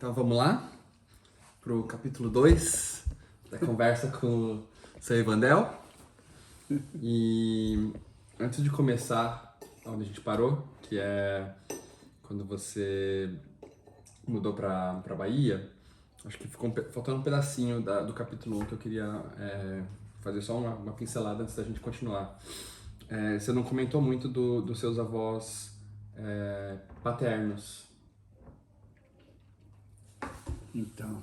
Então vamos lá para o capítulo 2 da conversa com o seu Evandel. E antes de começar onde a gente parou, que é quando você mudou para Bahia, acho que ficou faltando um pedacinho do capítulo 1 que eu queria fazer só uma pincelada antes da gente continuar. Você não comentou muito dos seus avós paternos. Então,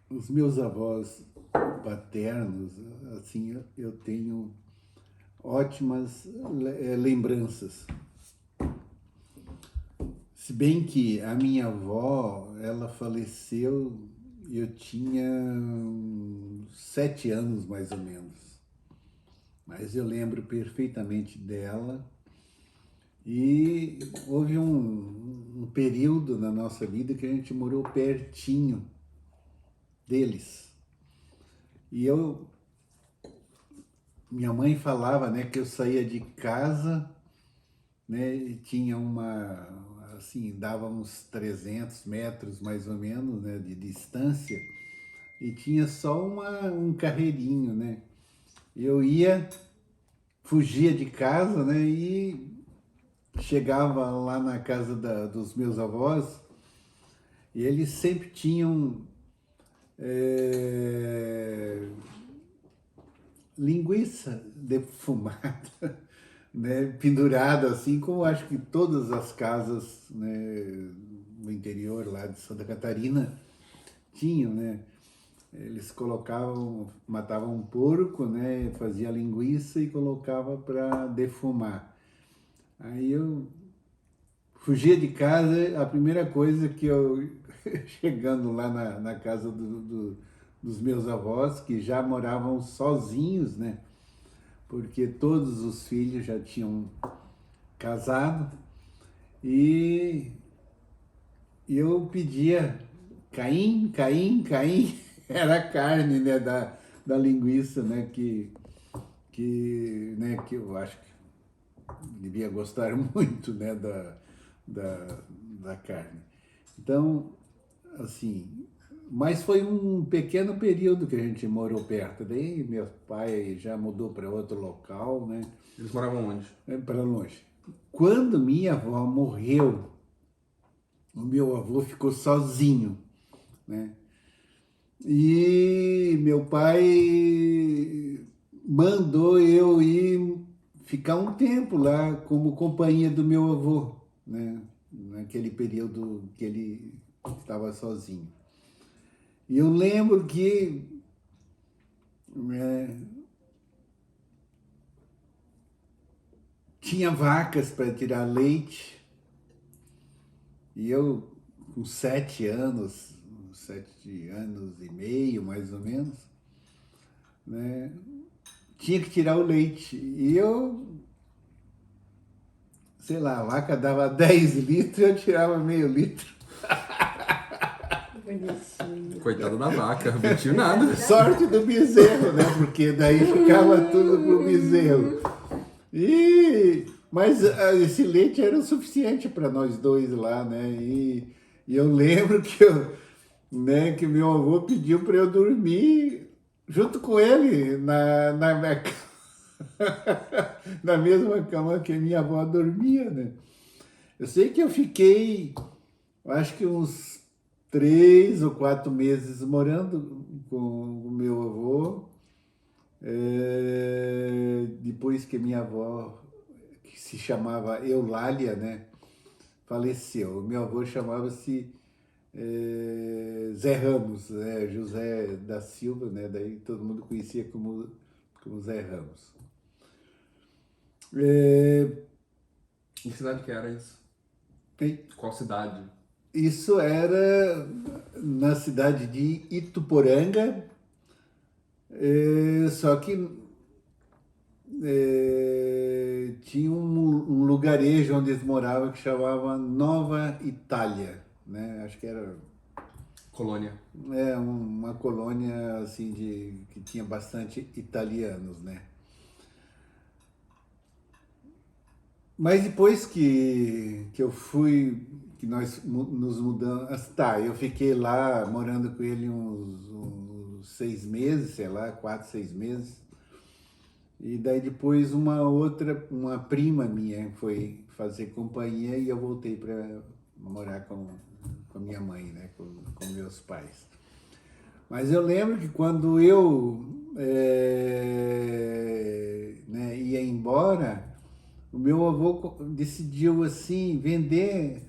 os meus avós paternos, assim, eu tenho ótimas lembranças. Se bem que a minha avó, ela faleceu, eu tinha 7 anos mais ou menos. Mas eu lembro perfeitamente dela. E houve um período na nossa vida que a gente morou pertinho deles. E minha mãe falava, né, que eu saía de casa, né, e tinha assim, dava uns 300 metros mais ou menos, né, de distância, e tinha só um carreirinho, né. Eu fugia de casa, né, e chegava lá na casa dos meus avós, e eles sempre tinham linguiça defumada, né, pendurada assim, como acho que todas as casas, né, no interior lá de Santa Catarina tinham, né? Eles matavam um porco, né, fazia linguiça e colocava para defumar. Aí eu fugia de casa, a primeira coisa que eu, chegando lá na casa dos meus avós, que já moravam sozinhos, né? Porque todos os filhos já tinham casado, e eu pedia Caim, Caim, Caim, era a carne, né, da linguiça, né, que eu acho que devia gostar muito, né, da carne. Então, assim, mas foi um pequeno período que a gente morou perto. Daí meu pai já mudou para outro local, né, Eles moravam onde? para longe. Quando minha avó morreu, o meu avô ficou sozinho, né? E meu pai mandou eu ir ficar um tempo lá como companhia do meu avô, né? Naquele período que ele estava sozinho. E eu lembro que tinha vacas para tirar leite, e eu, com 7 anos, 7 anos e meio mais ou menos, né, tinha que tirar o leite. E eu, sei lá, a vaca dava 10 litros, eu tirava meio litro. Bonitinho. Coitado da vaca, não mentiu nada. Sorte do bezerro, né? Porque daí ficava tudo pro bezerro. Mas esse leite era o suficiente para nós dois lá, né? E eu lembro né, que meu avô pediu para eu dormir junto com ele na minha na mesma cama que minha avó dormia, né? Eu sei que eu fiquei, acho que uns 3 ou 4 meses morando com o meu avô. Depois que minha avó, que se chamava Eulália, né, faleceu. O meu avô chamava-se Zé Ramos, né, José da Silva, né, daí todo mundo conhecia como Zé Ramos. Em que cidade que era isso? Qual cidade? Isso era na cidade de Ituporanga, só que tinha um lugarejo onde eles moravam que chamava Nova Itália, né? Acho que era Colônia. uma colônia assim que tinha bastante italianos, né? Mas depois que eu fui, que nós nos mudamos, tá, eu fiquei lá morando com ele uns 6 meses, sei lá, 4, 6 meses. E daí depois uma prima minha foi fazer companhia e eu voltei para morar com a minha mãe, né, com meus pais. Mas eu lembro que quando eu né, ia embora, o meu avô decidiu assim vender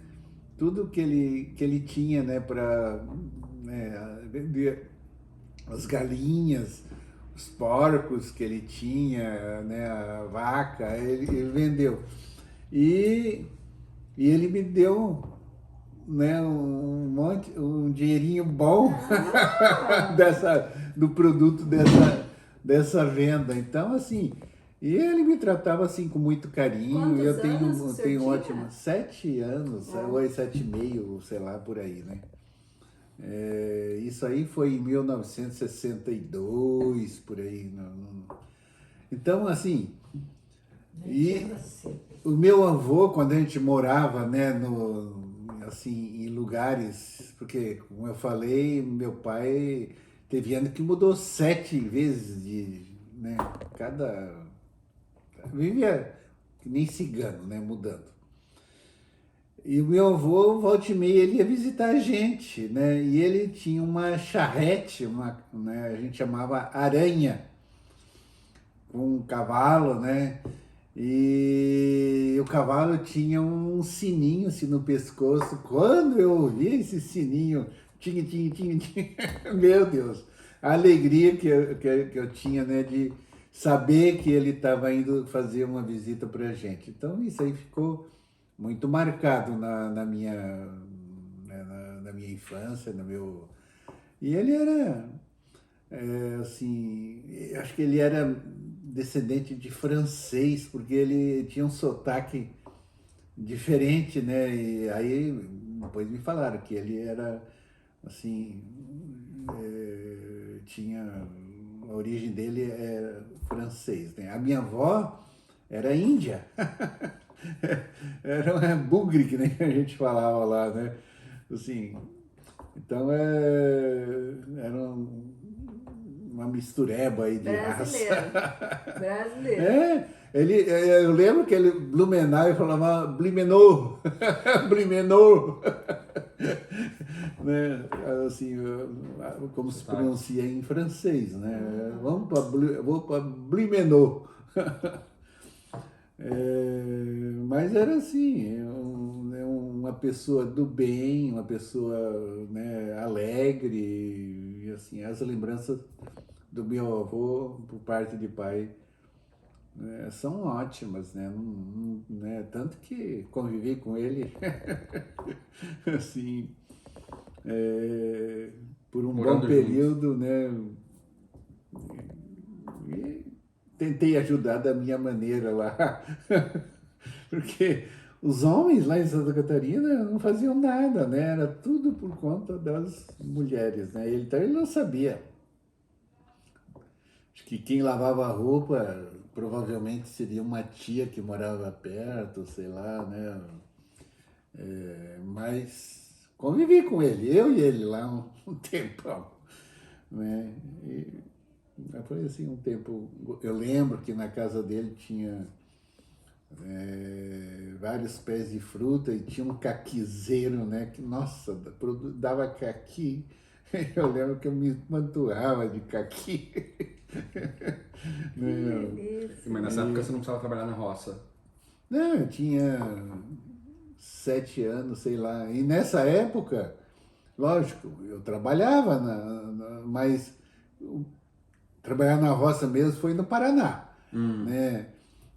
tudo que ele tinha, né, para vender as galinhas, os porcos que ele tinha, né, a vaca, ele vendeu. E, e ele me deu, né, um dinheirinho bom Ah, do produto dessa venda. Então, assim, e ele me tratava assim com muito carinho. quantos Eu anos o tenho, senhor tenho tinha? ótima 7 anos, ou 7 e meio, sei lá, por aí, né? Isso aí foi em 1962, por aí. Então, assim, Nem e tinha você. o meu avô, quando a gente morava, né, assim, em lugares, porque, como eu falei, meu pai teve ano que mudou 7 vezes né, cada, vivia que nem cigano, né, mudando. E o meu avô, volta e meia, ele ia visitar a gente, né, e ele tinha uma charrete, né, a gente chamava aranha, com um cavalo, né? E o cavalo tinha um sininho assim no pescoço. Quando eu ouvi esse sininho, tinha, tinha, tinha, tinha, meu Deus, a alegria que eu tinha, né, de saber que ele estava indo fazer uma visita para a gente. Então isso aí ficou muito marcado na minha infância, no meu. E ele era assim, acho que ele era descendente de francês, porque ele tinha um sotaque diferente, né? E aí depois me falaram que ele era assim, tinha a origem dele era francês, né? A minha avó era índia, era uma bugre que nem a gente falava lá, né? Assim, então era uma mistureba aí de raça. Brasileiro. Brasileiro. Eu lembro que ele, Blumenau, ele falava Blimenou, Blimenou, né? Assim, como se Sotaque. pronuncia em francês, né? Vou para Blimenou. Mas era assim, uma pessoa do bem, uma pessoa, né, alegre, e assim, as lembranças do meu avô, por parte de pai, né, são ótimas, né? Né? Tanto que convivi com ele, assim, por um bom Morando juntos. período, né? E tentei ajudar da minha maneira lá, porque os homens lá em Santa Catarina não faziam nada, né? Era tudo por conta das mulheres, né? Então ele não sabia. Acho que quem lavava a roupa provavelmente seria uma tia que morava perto, sei lá, né? Mas convivi com ele, eu e ele lá um tempão, né? E foi assim um tempo. Eu lembro que na casa dele tinha vários pés de fruta e tinha um caquizeiro, né? Que, nossa, dava caqui. Eu lembro que eu me empanturrava de caqui. Que Né? Mas delícia. nessa época você não precisava trabalhar na roça. Não, eu tinha 7 anos, sei lá. E nessa época, lógico, eu trabalhava, mas trabalhar na roça mesmo foi no Paraná, né?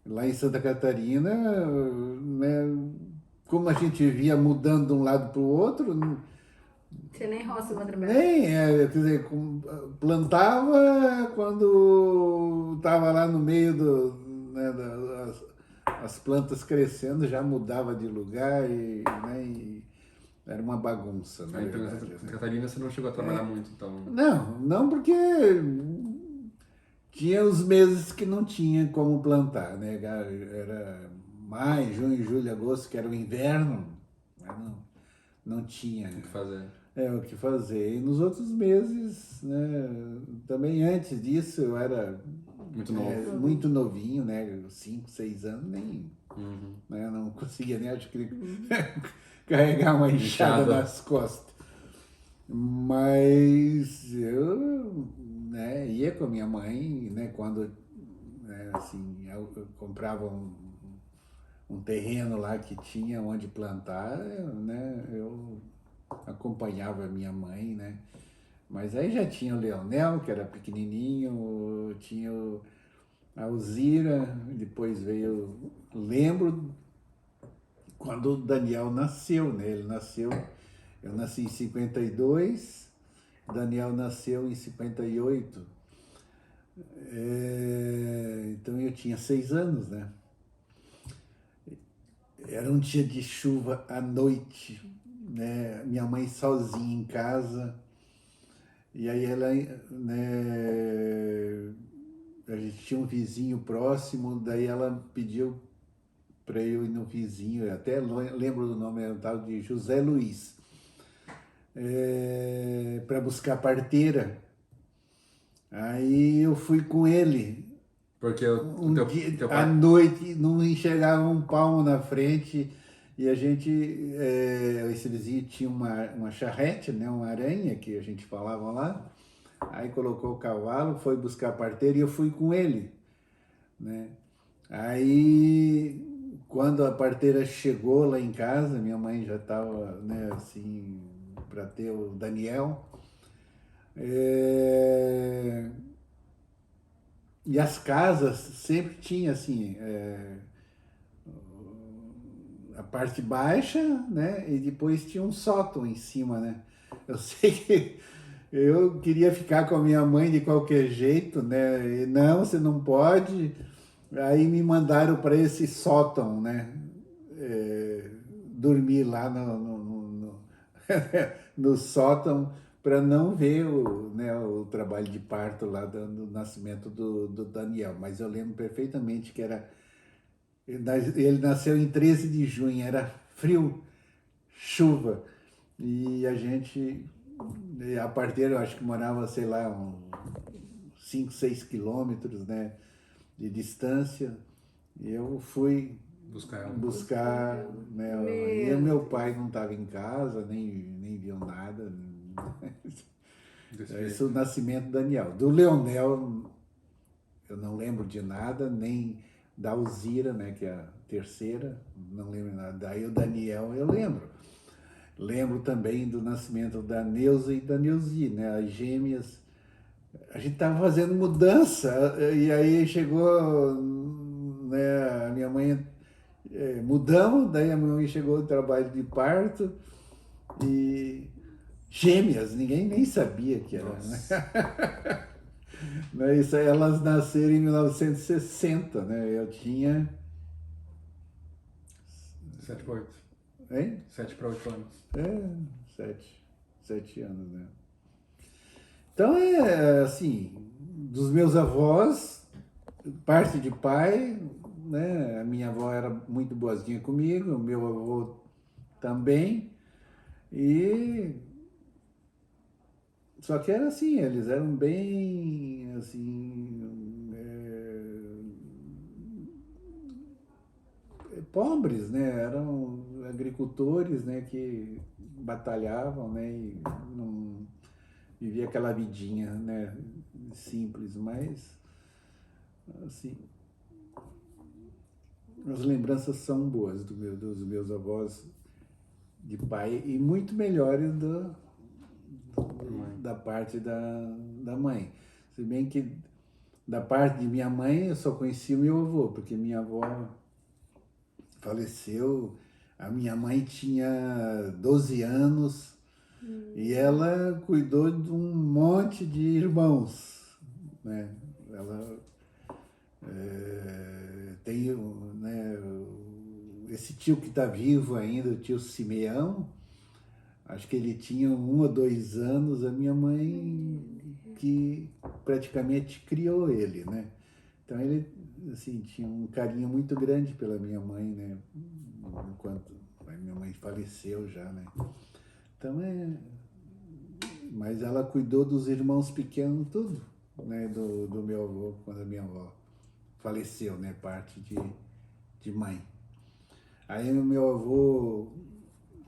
Lá em Santa Catarina, né? Como a gente via mudando de um lado para o outro, Você nem roça pra trabalhar. nem, quer dizer, plantava quando estava lá no meio né, as plantas crescendo, já mudava de lugar né, e era uma bagunça, na Aí então em verdade. Santa Catarina você não chegou a trabalhar muito, então. Não porque tinha os meses que não tinha como plantar, né? Era maio, junho, julho, agosto, que era o inverno, mas não tinha O que fazer? o que fazer. E nos outros meses, né, também antes disso, eu era Muito novo. muito novinho, né, 5, 6 anos, nem, Uhum. né, não conseguia nem, acho que carregar uma enxada Enxada. nas costas. Mas eu, né, ia com a minha mãe, né, quando, né, assim, eu comprava um terreno lá que tinha onde plantar, né, eu acompanhava a minha mãe, né. Mas aí já tinha o Leonel, que era pequenininho, tinha a Alzira, depois veio, lembro quando o Daniel nasceu, né, ele nasceu, eu nasci em 52, Daniel nasceu em 58. Então eu tinha 6 anos, né? Era um dia de chuva à noite, né? Minha mãe sozinha em casa. E aí ela, né? A gente tinha um vizinho próximo, daí ela pediu para eu ir no vizinho, eu até lembro do nome, era um tal de José Luiz, para buscar parteira. Aí eu fui com ele. Porque o Um dia teu à pai... noite não enxergava um palmo na frente e a gente, esse vizinho tinha uma charrete, né, uma aranha que a gente falava lá. Aí colocou o cavalo, foi buscar a parteira e eu fui com ele, né? Aí quando a parteira chegou lá em casa, minha mãe já estava, né, assim, para ter o Daniel. É, E as casas sempre tinha assim, a parte baixa, né? E depois tinha um sótão em cima, né? Eu sei que eu queria ficar com a minha mãe de qualquer jeito, né? E não, você não pode. Aí me mandaram para esse sótão, né? Dormir lá no sótão para não ver o trabalho de parto lá do nascimento do Daniel. Mas eu lembro perfeitamente que era. Ele nasceu em 13 de junho, era frio, chuva. E a gente, a parteira, eu acho que morava, sei lá, uns 5, 6 quilômetros, né, de distância. E eu fui Buscar ela. buscar, né, e o meu pai não estava em casa, nem viu nada. Desse Esse é o jeito. nascimento do Daniel. Do Leonel, eu não lembro de nada, nem da Alzira, né, que é a terceira, não lembro nada. Daí o Daniel eu lembro. Lembro também do nascimento da Neuza e da Neuzi, né, as gêmeas. A gente estava fazendo mudança e aí chegou, né, a minha mãe, mudamos, daí a minha mãe chegou do trabalho de parto e gêmeas, ninguém nem sabia que era, né? Isso, elas nasceram em 1960, né? Eu tinha. 7 para 8. Hein? 7 para 8 anos. 7 anos, né? Então é assim, dos meus avós, parte de pai, né? A minha avó era muito boazinha comigo, o meu avô também. E só que era assim, eles eram bem assim, pobres, né? Eram agricultores, né? Que batalhavam, né? E não vivia aquela vidinha, né? Simples, mas assim, as lembranças são boas dos meus avós de pai e muito melhores Mãe. da parte da mãe. Se bem que da parte de minha mãe eu só conheci o meu avô, porque minha avó faleceu, a minha mãe tinha 12 anos e ela cuidou de um monte de irmãos, né? Ela tem, né, esse tio que está vivo ainda, o tio Simeão, acho que ele tinha 1 ou 2 anos, a minha mãe que praticamente criou ele, né? Então ele assim, tinha um carinho muito grande pela minha mãe, né? Enquanto a minha mãe faleceu já, né? Então mas ela cuidou dos irmãos pequenos tudo, né? Do meu avô, quando a minha avó faleceu, né? Parte de mãe. Aí o meu avô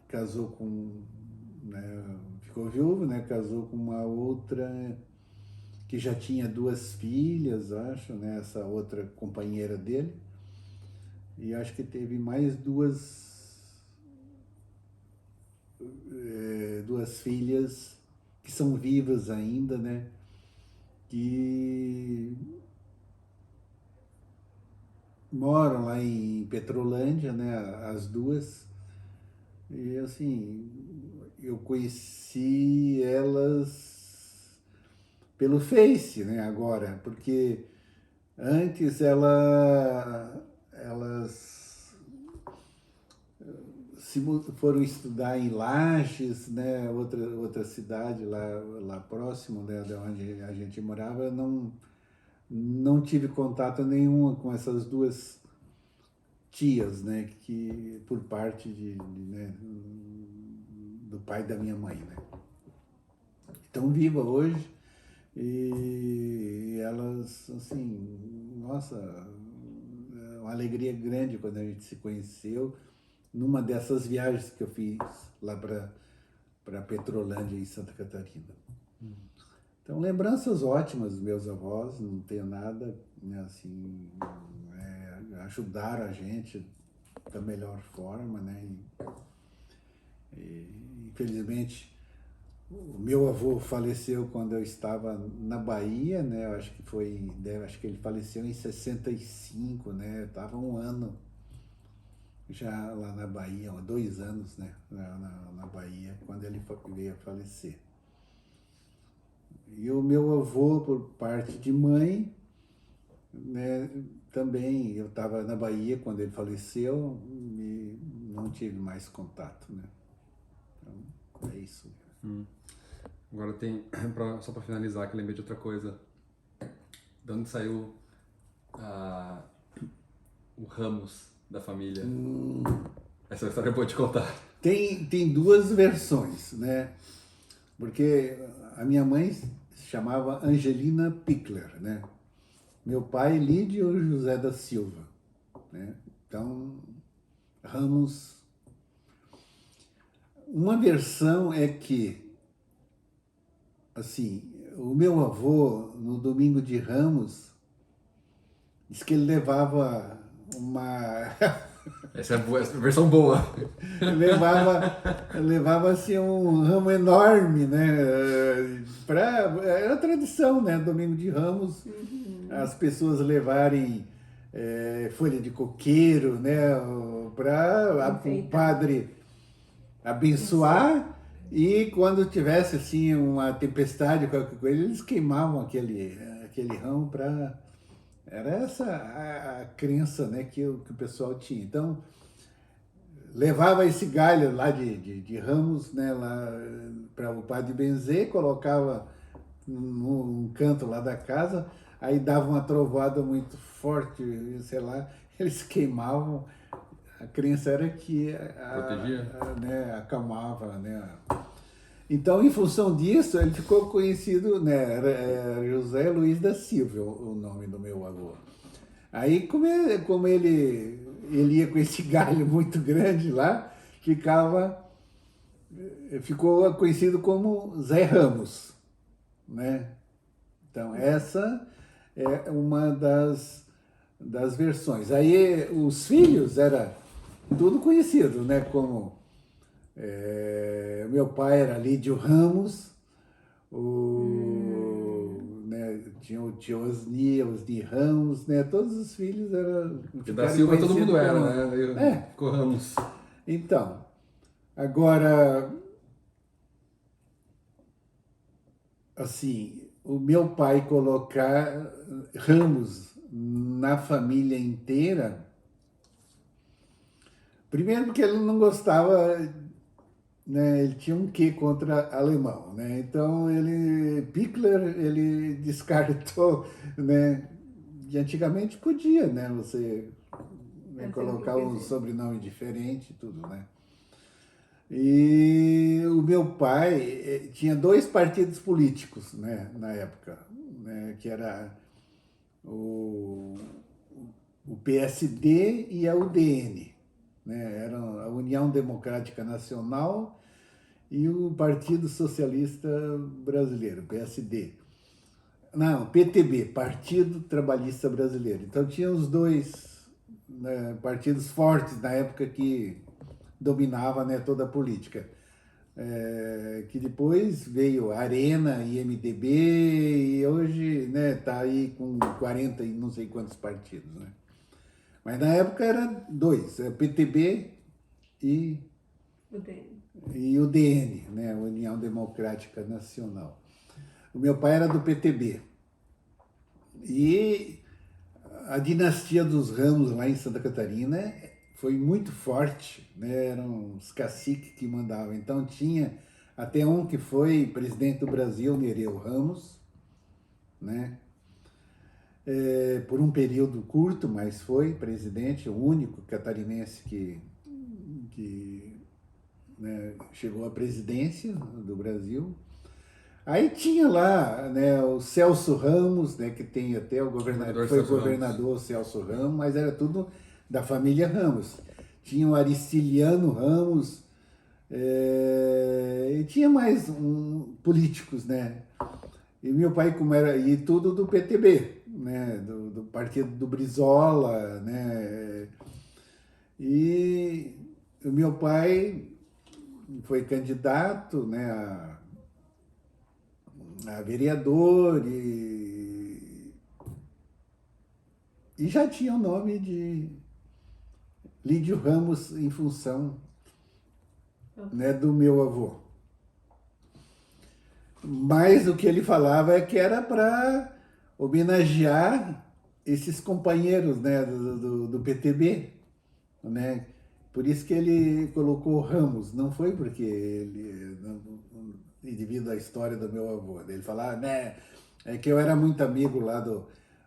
casou com, né? Ficou viúvo, né? Casou com uma outra que já tinha 2 filhas, acho, né? Essa outra companheira dele. E acho que teve mais duas filhas que são vivas ainda, né? Que moram lá em Petrolândia, né? As duas. E assim, eu conheci elas pelo Face, né? Agora, porque antes elas foram estudar em Lages, né, outra cidade lá próximo, né, de onde a gente morava. Eu não tive contato nenhum com essas 2 tias, né, que por parte né, do pai da minha mãe, né. Estão vivas hoje e elas, assim, nossa, é uma alegria grande quando a gente se conheceu numa dessas viagens que eu fiz lá para Petrolândia, em Santa Catarina. Então, lembranças ótimas dos meus avós, não tenho nada, né, assim, ajudaram a gente da melhor forma, né, infelizmente, o meu avô faleceu quando eu estava na Bahia, né, acho que ele faleceu em 65, né, eu estava 1 ano já lá na Bahia, há 2 anos, né, na Bahia, quando ele veio a falecer. E o meu avô, por parte de mãe, né, também, eu estava na Bahia quando ele faleceu e não tive mais contato, né. Então, é isso. Agora tem, só pra finalizar, que eu lembrei de outra coisa. De onde saiu o Ramos da família? Essa história eu vou te contar. Tem 2 versões, né? Porque a minha mãe se chamava Angelina Pickler, né? Meu pai, Lídio José da Silva, né? Então, Ramos. Uma versão é que, assim, o meu avô, no domingo de Ramos, diz que ele levava uma... Essa é a versão boa. levava assim um ramo enorme, né? Era tradição, né? Domingo de Ramos, as pessoas levarem folha de coqueiro, né? Para o padre abençoar. E quando tivesse assim uma tempestade, qualquer coisa, eles queimavam aquele ramo para... Era essa a crença, né, que o pessoal tinha. Então, levava esse galho lá de ramos, né, lá para o padre benzer, colocava num canto lá da casa, aí dava uma trovoada muito forte, sei lá, eles queimavam. A crença era que Protegia? né, acalmava, né. Então, em função disso, ele ficou conhecido, né, era José Luiz da Silva, o nome do meu avô. Aí, como ele ia com esse galho muito grande lá, ficou conhecido como Zé Ramos, né? Então, essa é uma das versões. Aí, os filhos era tudo conhecido, né? Como meu pai era Lídio Ramos, né, tinha o tio Osni Ramos, né? Todos os filhos eram... Porque da Silva todo mundo era, né? Ficou Ramos. Então, agora, assim, o meu pai colocar Ramos na família inteira, primeiro porque ele não gostava, né, ele tinha um quê contra alemão, né? Então Pickler ele descartou, né, E antigamente podia, né? Você Fazer colocar o que um quiser. sobrenome diferente e tudo, né? E o meu pai tinha dois partidos políticos, né, na época, né, que era o, o PSD e a UDN, né? Era a União Democrática Nacional e o Partido Socialista Brasileiro, PSD. Não, PTB, Partido Trabalhista Brasileiro. Então tinha os dois, né, partidos fortes na época que dominava, né, toda a política. Que depois veio Arena e MDB e hoje, né, tá aí com 40 e não sei quantos partidos, né? Mas na época era dois, PTB e, O dele. e UDN, né, União Democrática Nacional. O meu pai era do PTB. E a dinastia dos Ramos lá em Santa Catarina foi muito forte, né? Eram os caciques que mandavam. Então tinha até um que foi presidente do Brasil, Nereu Ramos, né? Por um período curto, mas foi presidente, o único catarinense que né, chegou à presidência do Brasil. Aí tinha lá, né, o Celso Ramos, né, que tem até o governador, foi Celso governador Celso Ramos, mas era tudo da família Ramos. Tinha o Aristiliano Ramos, e tinha mais políticos, né? E meu pai, como era, e tudo do PTB, né, do partido do Brizola, né? E o meu pai foi candidato, né, a vereador e já tinha o nome de Lídio Ramos em função, né, do meu avô. Mas o que ele falava é que era para homenagear esses companheiros, né, do PTB, né? Por isso que ele colocou Ramos, não foi porque ele, devido à história do meu avô. Ele falava, né, é que eu era muito amigo lá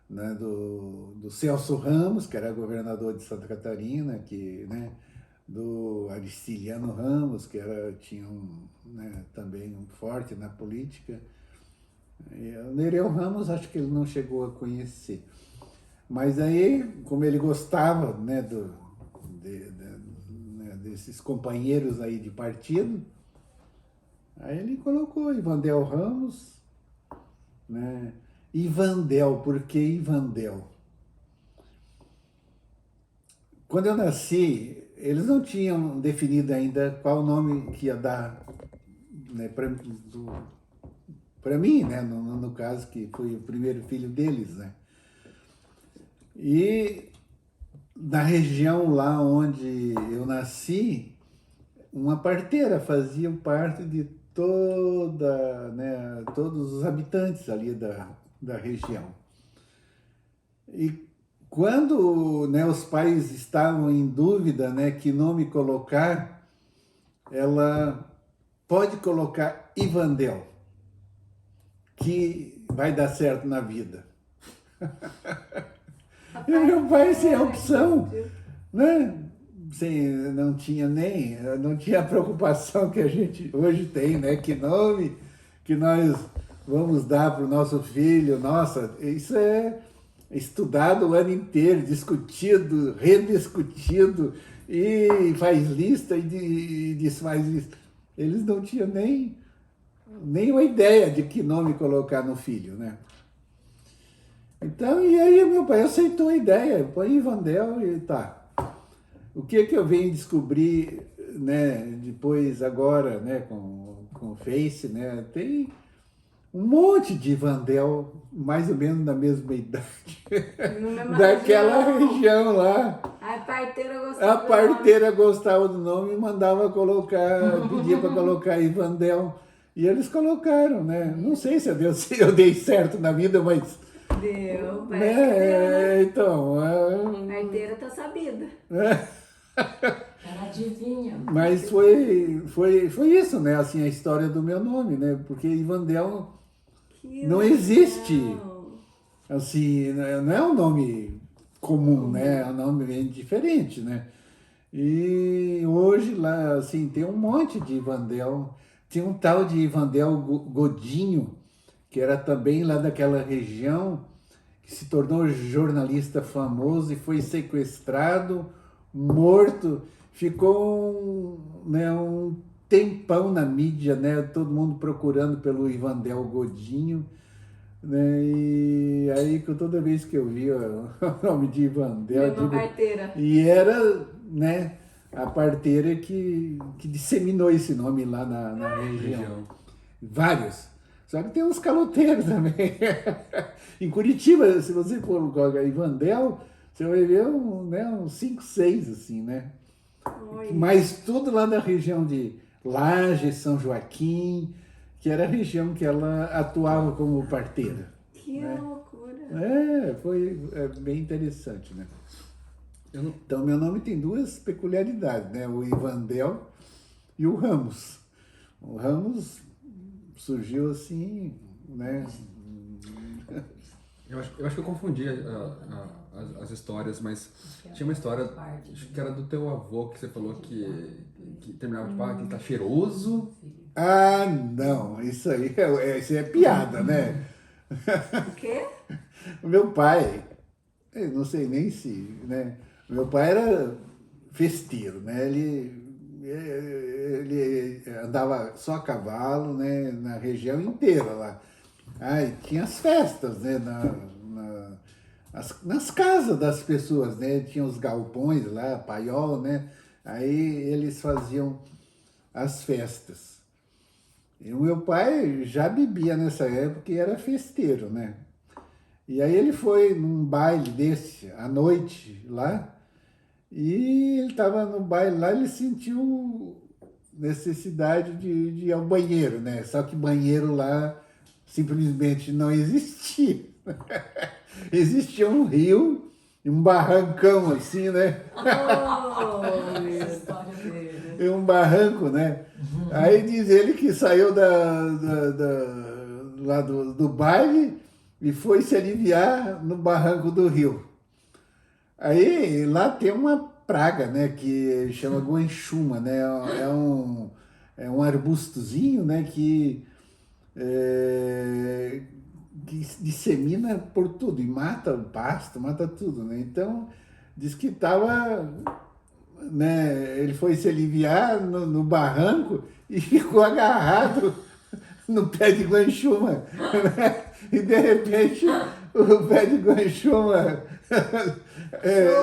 né, do Celso Ramos, que era governador de Santa Catarina, que, né, do Aristiliano Ramos, que tinha né, também um forte na política. E o Nereu Ramos, acho que ele não chegou a conhecer. Mas aí, como ele gostava, né, né, desses companheiros aí de partido, aí ele colocou Ivandel Ramos, né? Ivandel, por que Ivandel? Quando eu nasci, eles não tinham definido ainda qual nome que ia dar, né, para mim, né, no caso, que foi o primeiro filho deles, né? E na região lá onde eu nasci, uma parteira fazia parte de né, todos os habitantes ali da região. E quando, né, os pais estavam em dúvida, né, que nome colocar, ela pode colocar Ivandel, que vai dar certo na vida. E meu pai, sem opção, né? Não tinha a preocupação que a gente hoje tem, né? Que nome que nós vamos dar para o nosso filho. Nossa, isso é estudado o ano inteiro, discutido, rediscutido, e faz lista e desfaz lista. Eles não tinham nem uma ideia de que nome colocar no filho, né? Então, e aí meu pai aceitou a ideia, põe Ivandel e tá. O que eu venho descobrir, né, depois agora, né, com o Face, né, tem um monte de Ivandel, mais ou menos da mesma idade, daquela região lá. A parteira gostava A parteira gostava do nome e mandava colocar, pedia para colocar Ivandel. E eles colocaram, né? Não sei se eu dei certo na vida, mas... Deu, parece que deu, né? né? Então... Parteira tá sabida. Ela adivinha. Mas foi isso, né? Assim, a história do meu nome, né? Porque Ivandel Que não legal. existe. assim, não é um nome comum, né? É um nome bem diferente, né? E hoje lá, assim, tem um monte de Ivandel. Tinha um tal de Ivandel Godinho, que era também lá daquela região, que se tornou jornalista famoso e foi sequestrado, morto, ficou né, um tempão na mídia, né? Todo mundo procurando pelo Ivandel Godinho, né? E aí toda vez que eu via o nome de Ivandel, eu Mesma digo, parteira. e era, né, a parteira que disseminou esse nome lá na região. Vários. Só que tem uns caloteiros também. Em Curitiba, se você for colocar Ivandel, você vai ver uns 5, 6, assim, né? Oi. Mas tudo lá da região de Lages, São Joaquim, que era a região que ela atuava como parteira. Que né? loucura. Foi bem interessante, né? Eu não, Então, meu nome tem duas peculiaridades, né? O Ivandel e o Ramos. O Ramos surgiu assim, né? eu acho que eu confundi as histórias, mas tinha uma história, acho que era do teu avô, que você falou que terminava de falar que ele tá cheiroso. Ah, não, isso aí isso é piada, né? O quê? O meu pai, eu não sei nem se, né? O meu pai era festeiro, né? Ele andava só a cavalo, né? Na região inteira lá. Aí tinha as festas, né? Nas casas das pessoas, né? Tinha os galpões lá, paiol, né? Aí eles faziam as festas. E o meu pai já bebia nessa época e era festeiro, né? E aí ele foi num baile desse, à noite, lá, e ele estava no baile lá, ele sentiu necessidade de ir ao banheiro, né? Só que banheiro lá simplesmente não existia. Existia um rio e um barrancão assim, né? Oh, Essa história dele. E um barranco, né? Aí diz ele que saiu lá do baile e foi se aliviar no barranco do rio. Aí lá tem uma praga, né, que chama guanchuma, né? É um arbustozinho, né, é, que dissemina por tudo e mata o pasto, mata tudo, né? Então diz que estava, né? Ele foi se aliviar no barranco e ficou agarrado no pé de guanchuma, né? E de repente o pé de guanchuma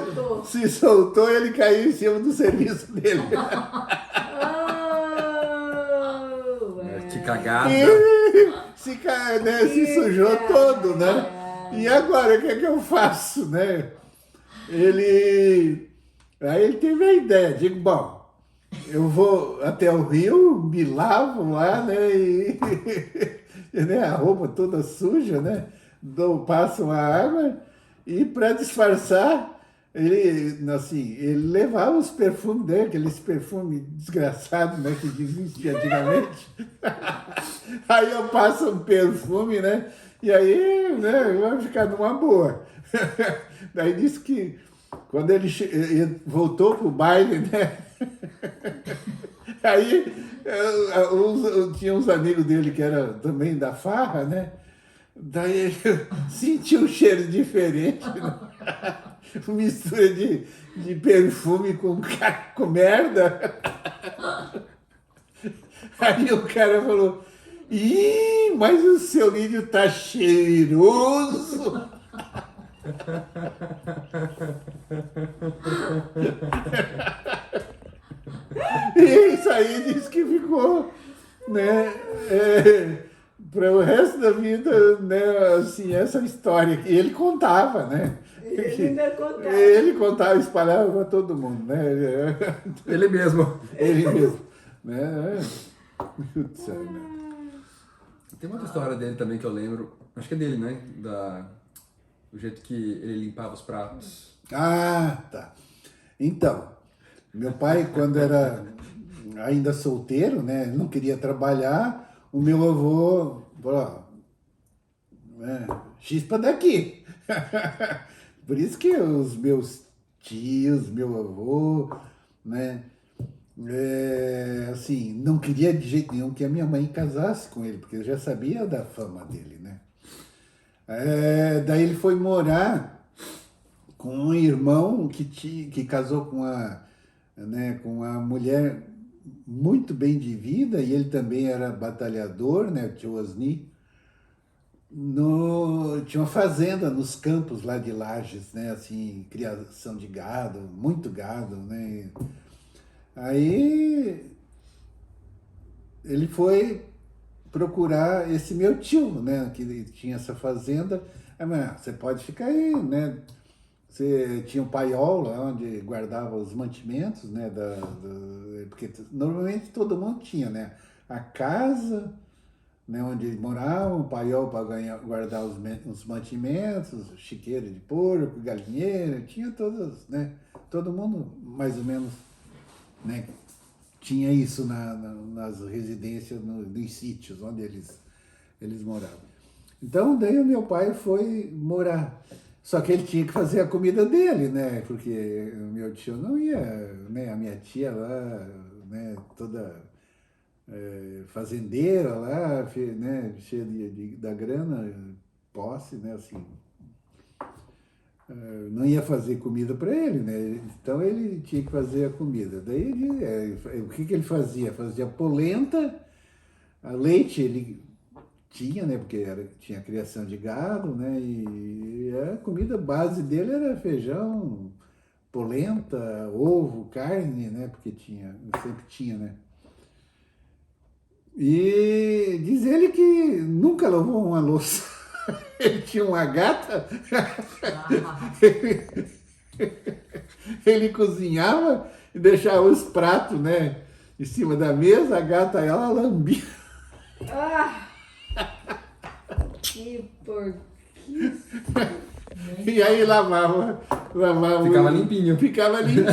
soltou. se soltou e ele caiu em cima do serviço dele. Oh, Que cagada. E se sujou Que todo, né? cagada. E agora, o que é que eu faço, né? Aí ele teve a ideia, digo, bom, eu vou até o rio, me lavo lá, né? E né, a roupa toda suja, né? Passo uma água e para disfarçar, ele levava os perfumes dele, aqueles perfumes desgraçados, né? Que existia antigamente. Aí eu passo um perfume, né? E aí, né, vai ficar numa boa. Daí disse que quando ele voltou pro baile, né? Aí tinha uns amigos dele que eram também da farra, né? Daí ele sentiu um cheiro diferente, né? Mistura de perfume com merda. Aí o cara falou, ih, mas o seu milho tá cheiroso. E isso aí diz que ficou, né, para o resto da vida, né, assim, essa história. E ele contava, né? Ele ainda contava. Ele contava, espalhava para todo mundo, né? Ele mesmo. Ele mesmo, né? Putz, né? Tem uma outra história dele também que eu lembro, acho que é dele, né? Do jeito que ele limpava os pratos. Ah, tá. Então, meu pai, quando era ainda solteiro, né, não queria trabalhar, o meu avô falou, ó, né? Chispa daqui. Por isso que os meus tios, meu avô, né? Assim, não queria de jeito nenhum que a minha mãe casasse com ele, porque eu já sabia da fama dele, né? Daí ele foi morar com um irmão que casou com com uma mulher muito bem de vida, e ele também era batalhador, né? O tio Osni. Tinha uma fazenda nos campos lá de Lages, né? Assim, criação de gado, muito gado, né? Aí ele foi procurar esse meu tio, né? Que tinha essa fazenda. Aí, mas, você pode ficar aí, né? Você tinha um paiol lá onde guardava os mantimentos, né? Porque normalmente todo mundo tinha, né? A casa, né, onde ele morava, um paiol para guardar os mantimentos, chiqueiro de porco, galinheiro, tinha todas, né? Todo mundo, mais ou menos, né, tinha isso nas residências, nos sítios onde eles moravam. Então, daí o meu pai foi morar. Só que ele tinha que fazer a comida dele, né? Porque o meu tio não ia, né? A minha tia lá, né? Toda fazendeira lá, né? Cheia da grana, posse, né? Assim, não ia fazer comida para ele, né? Então ele tinha que fazer a comida. Daí o que ele fazia? Fazia polenta, a leite ele tinha, né? Porque tinha criação de gado, né? E a comida base dele era feijão, polenta, ovo, carne, né? Porque sempre tinha, né? E diz ele que nunca lavou uma louça. Ele tinha uma gata, ele cozinhava e deixava os pratos, né, em cima da mesa, a gata ela lambia. Ah! Que porquice. E aí lavava. Ficava limpinho. Ficava limpinho.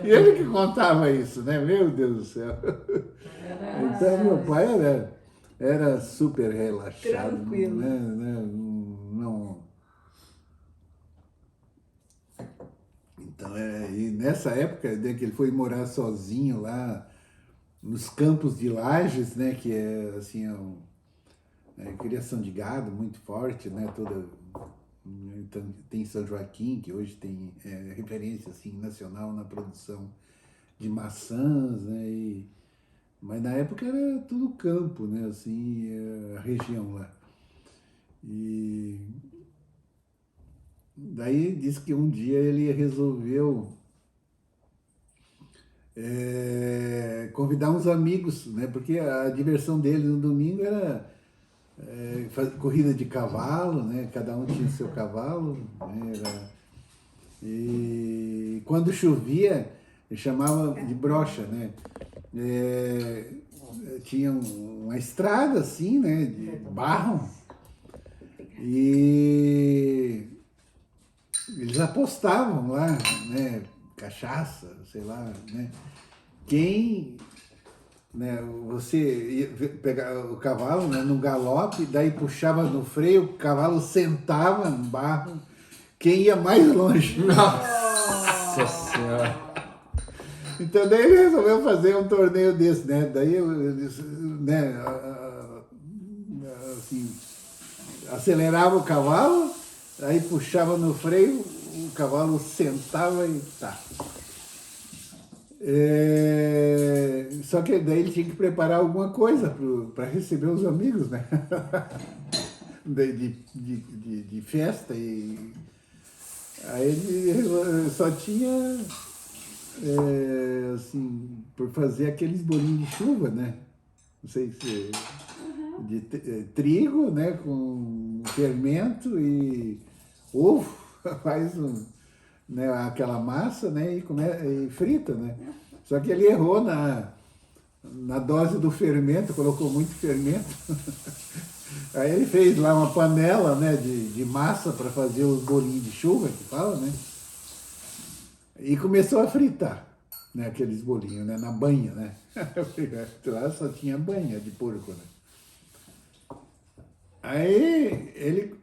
E ele que contava isso, né? Meu Deus do céu. Então meu pai era super relaxado. Tranquilo. Né? Não. Então, e nessa época, né, que ele foi morar sozinho lá nos campos de Lages, né? Que é assim, criação de gado muito forte, né? Então, tem São Joaquim, que hoje tem referência assim, nacional na produção de maçãs, né? Mas na época era tudo campo, né? Assim, a região lá. E daí diz que um dia ele resolveu convidar uns amigos, né? Porque a diversão dele no domingo era corrida de cavalo, né? Cada um tinha seu cavalo, né? E quando chovia, ele chamava de brocha, né? Tinha uma estrada assim, né? De barro. E eles apostavam lá, né? Cachaça, sei lá, né? Quem, né? Você ia pegar o cavalo, né, no galope, daí puxava no freio, o cavalo sentava no barro. Quem ia mais longe? Nossa Senhora! Então daí ele resolveu fazer um torneio desse, né? Daí eles, né? Assim, acelerava o cavalo, aí puxava no freio, o cavalo sentava e tá. Só que daí ele tinha que preparar alguma coisa para receber os amigos, né? de festa. E aí ele só tinha, assim, por fazer aqueles bolinhos de chuva, né? Não sei se... de trigo, né? Com fermento e ovo, faz né, aquela massa, né, e frita, né? Só que ele errou na dose do fermento, colocou muito fermento. Aí ele fez lá uma panela, né, de massa para fazer os bolinhos de chuva, que fala, né? E começou a fritar, né, aqueles bolinhos, né, na banha, né? Lá só tinha banha de porco, né? Aí ele.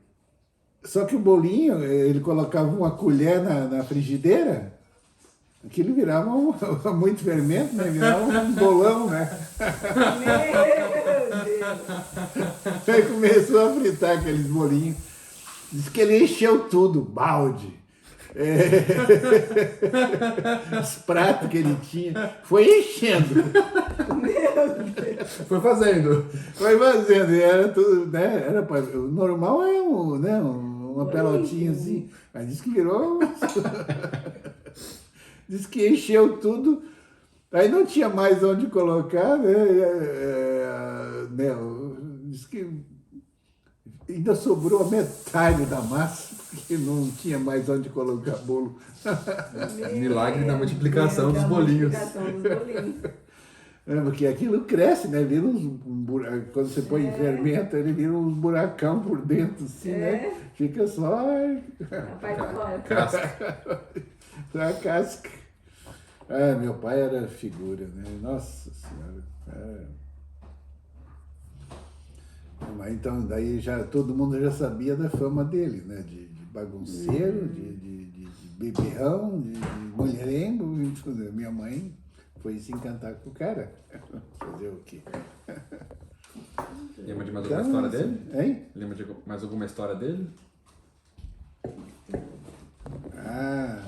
Só que o bolinho, ele colocava uma colher na frigideira, aquilo virava muito fermento, né? Virava um bolão, né? Meu Deus! Aí começou a fritar aqueles bolinhos. Diz que ele encheu tudo, balde. Os pratos que ele tinha, foi enchendo. Foi fazendo. Foi fazendo, e era tudo, né? O normal é uma pelotinha assim, mas disse que virou. Disse que encheu tudo, aí não tinha mais onde colocar, né? Disse que ainda sobrou a metade da massa, porque não tinha mais onde colocar bolo. Milagre da multiplicação dos Da bolinhos. multiplicação dos bolinhos. Porque aquilo cresce, né? Vira quando você põe em fermento, ele vira uns buracão por dentro, assim, né? Fica só A parte de fora. Casca. a casca. Ah, meu pai era figura, né? Nossa Senhora. Mas então, daí todo mundo já sabia da fama dele, né? De bagunceiro, de beberrão, de mulherengo. Minha mãe foi se encantar com o cara. Fazer o quê? Lembra de mais alguma história dele? Hein? Lembra de mais alguma história dele? Ah.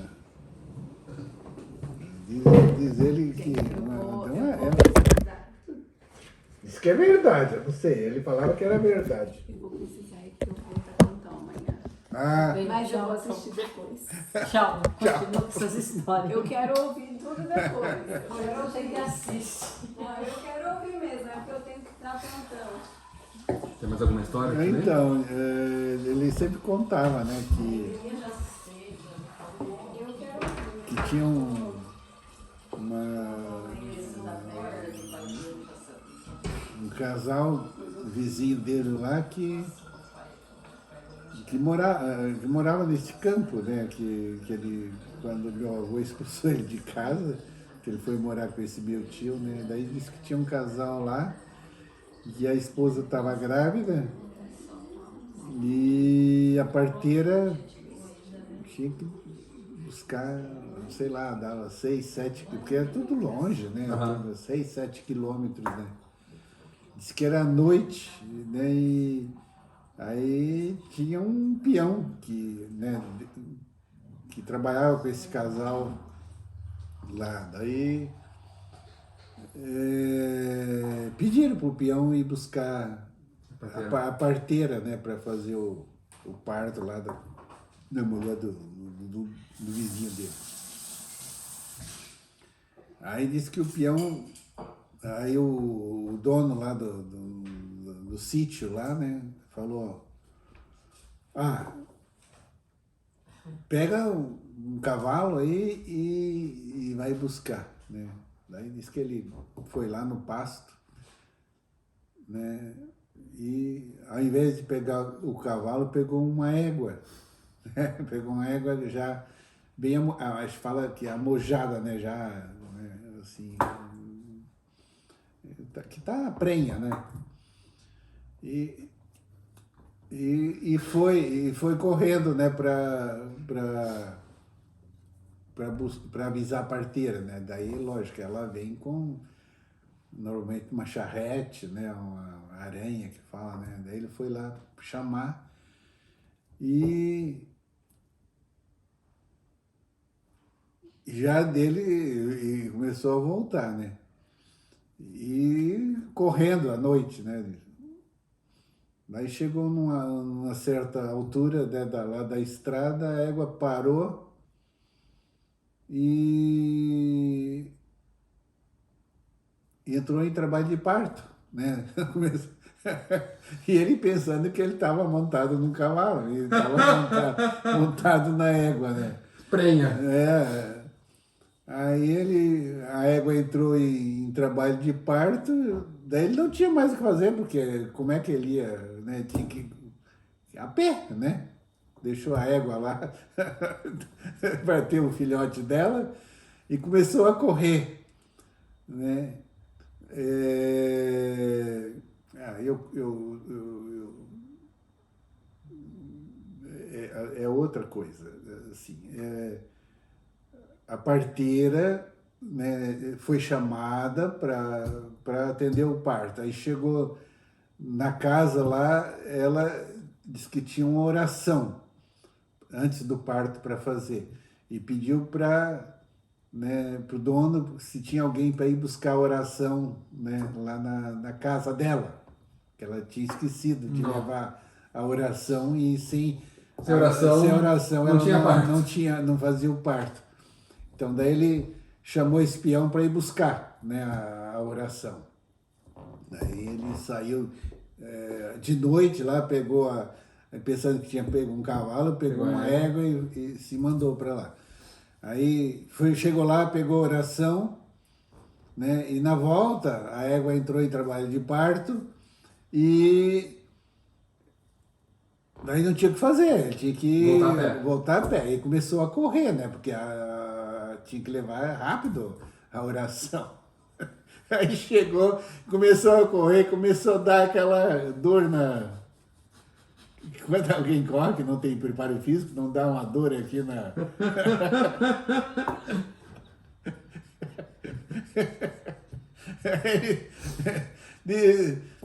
Diz ele que. Diz que é verdade, eu não sei. Ele falava que era verdade. Eu vou precisar ir que eu vou estar contando amanhã. Ah, Mas eu vou assistir depois. Tchau. Continua com suas histórias. Eu quero ouvir tudo depois. Eu quero Você ouvir. que assiste. Não, eu quero ouvir mesmo, é porque eu tenho que estar aprontando. Tem mais alguma história? que você lembra? então, ele sempre contava, né, Eu já sei, Eu quero ouvir. que tinha um casal vizinho dele lá que morava nesse campo, né? Que ele, quando meu avô expulsou ele de casa, que ele foi morar com esse meu tio, né? Daí disse que tinha um casal lá e a esposa estava grávida e a parteira tinha que buscar, sei lá, dava 6, 7, porque era tudo longe, né? Aham. Tudo 6, 7 quilômetros, né? Diz que era à noite, né? E aí tinha um peão que trabalhava com esse casal lá. Daí pediram pro peão ir buscar a parteira, né? Para fazer o parto lá da mulher do vizinho dele. Aí disse que o peão. Aí o dono lá do sítio lá, né, falou, pega um cavalo aí e vai buscar, né. Daí disse que ele foi lá no pasto, né, e ao invés de pegar o cavalo, pegou uma égua, né, pegou uma égua já bem, a gente fala que amojada, né, já, né, assim, que tá prenha, né? E foi correndo, né, para avisar a parteira, né? Daí, lógico, ela vem com normalmente uma charrete, né, uma aranha que fala, né? Daí ele foi lá chamar e já dele e começou a voltar, né? E correndo à noite, né? Daí chegou numa certa altura, né, lá da estrada, a égua parou e entrou em trabalho de parto, né? E ele pensando que ele estava montado num cavalo, ele estava montado na égua, né? Prenha. Aí a égua entrou em trabalho de parto, daí ele não tinha mais o que fazer, porque como é que ele ia, né? Tinha que ir a pé, né? Deixou a égua lá para ter o filhote dela e começou a correr, né? é outra coisa. Assim, a parteira, né, foi chamada para atender o parto. Aí chegou na casa lá, ela disse que tinha uma oração antes do parto para fazer e pediu para, né, o dono se tinha alguém para ir buscar a oração, né, lá na casa dela, que ela tinha esquecido de Não. levar a oração e sem Sem oração, oração não ela tinha parto. não fazia o parto. Então daí ele chamou esse peão para ir buscar, né, a oração. Daí ele saiu de noite lá, pensando que tinha pego um cavalo, pegou uma égua e se mandou para lá. Aí chegou lá, pegou a oração, né, e na volta a égua entrou em trabalho de parto e daí não tinha o que fazer, ele tinha que voltar a pé. E começou a correr, né, porque tinha que levar rápido a oração. Aí chegou, começou a correr, começou a dar aquela dor na... Quando alguém corre, que não tem preparo físico, não dá uma dor aqui na...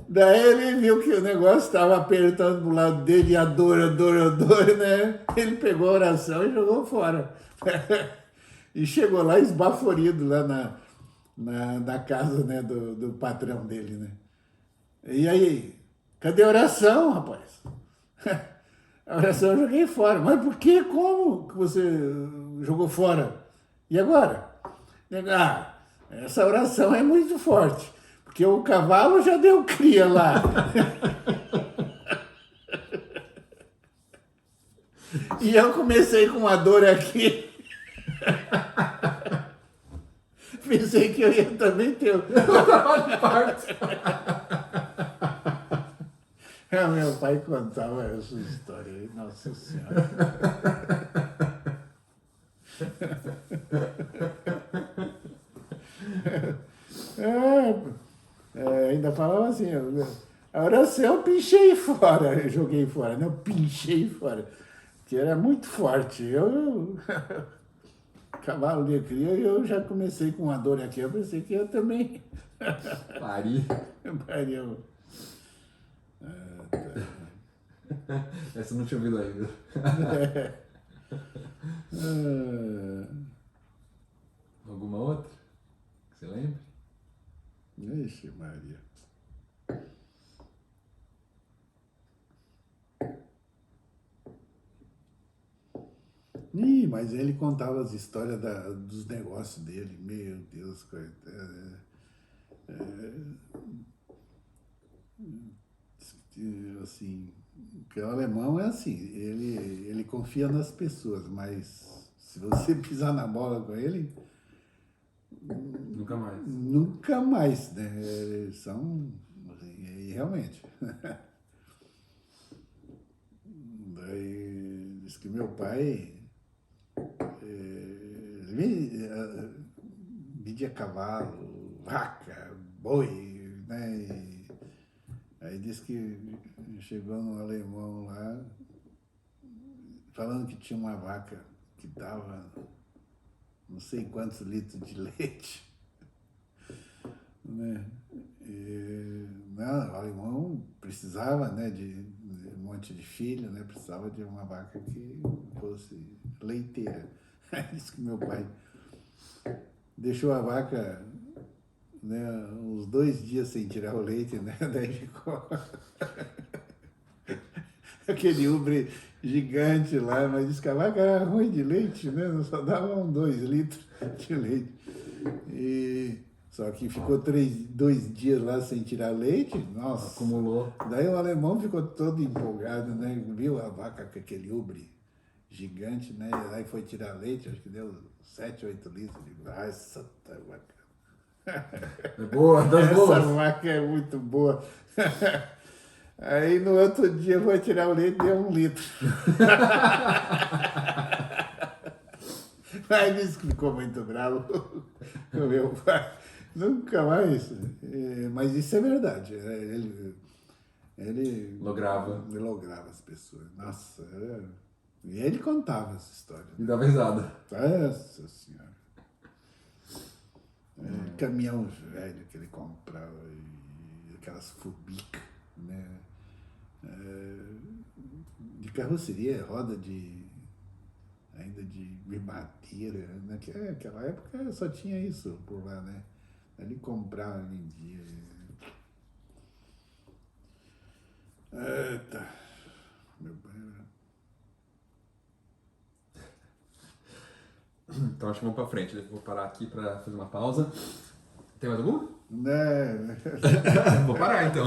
Daí ele viu que o negócio estava apertando pro lado dele, a dor, né? Ele pegou a oração e jogou fora. E chegou lá esbaforido lá na casa, né, do patrão dele, né? E aí, cadê a oração, rapaz? A oração eu joguei fora. Mas por quê? Como que você jogou fora? E agora? Ah, essa oração é muito forte, porque o cavalo já deu cria lá. E eu comecei com uma dor aqui. Pensei que eu ia também ter o trabalho de parto. Meu pai contava essa história aí, nossa senhora. Ainda falava assim, a oração eu pinchei fora, eu joguei fora, não, pinchei fora, que era muito forte. Cavalo de cria, eu já comecei com uma dor aqui, eu pensei que eu também Pari. pariu. Essa eu não tinha ouvido ainda. Alguma outra? Que você lembre? Vixe, Maria. Mas ele contava as histórias dos negócios dele. Meu Deus, assim, porque o alemão é assim, ele confia nas pessoas, mas se você pisar na bola com ele, Nunca mais. nunca mais, né? São, assim, realmente. Daí diz que meu pai vendia cavalo, vaca, boi, né? Aí disse que chegou no alemão lá, falando que tinha uma vaca que dava não sei quantos litros de leite, né? Não, o alemão precisava, né, de um monte de filho, né? Precisava de uma vaca que fosse leiteira. Aí disse que meu pai deixou a vaca, né, uns 2 dias sem tirar o leite, né? Daí ficou aquele ubre gigante lá, mas disse que a vaca era ruim de leite, né? Só dava 2 litros de leite. Só que ficou 2 dias lá sem tirar leite, nossa. Acumulou. Daí o alemão ficou todo empolgado, né? Viu a vaca com aquele ubre gigante, né? Aí foi tirar leite, acho que deu 7, 8 litros. Digo, essa vaca. É boa, das boas. Essa vaca é muito boa. Aí no outro dia foi tirar o leite e deu 1 litro. Aí disse que ficou muito bravo com o meu pai. Nunca mais. Mas isso é verdade. Ele Lograva. lograva as pessoas. Nossa, E ele contava essa história. E dava risada. Nossa Senhora. Caminhão velho que ele comprava, e aquelas fubicas, né? De carroceria, roda ainda de madeira. Naquela época só tinha isso por lá, né? Ele comprava, vendia. Eita, meu banho. Então acho que vamos pra frente. Eu vou parar aqui pra fazer uma pausa. Tem mais algum? Né? Vou parar então.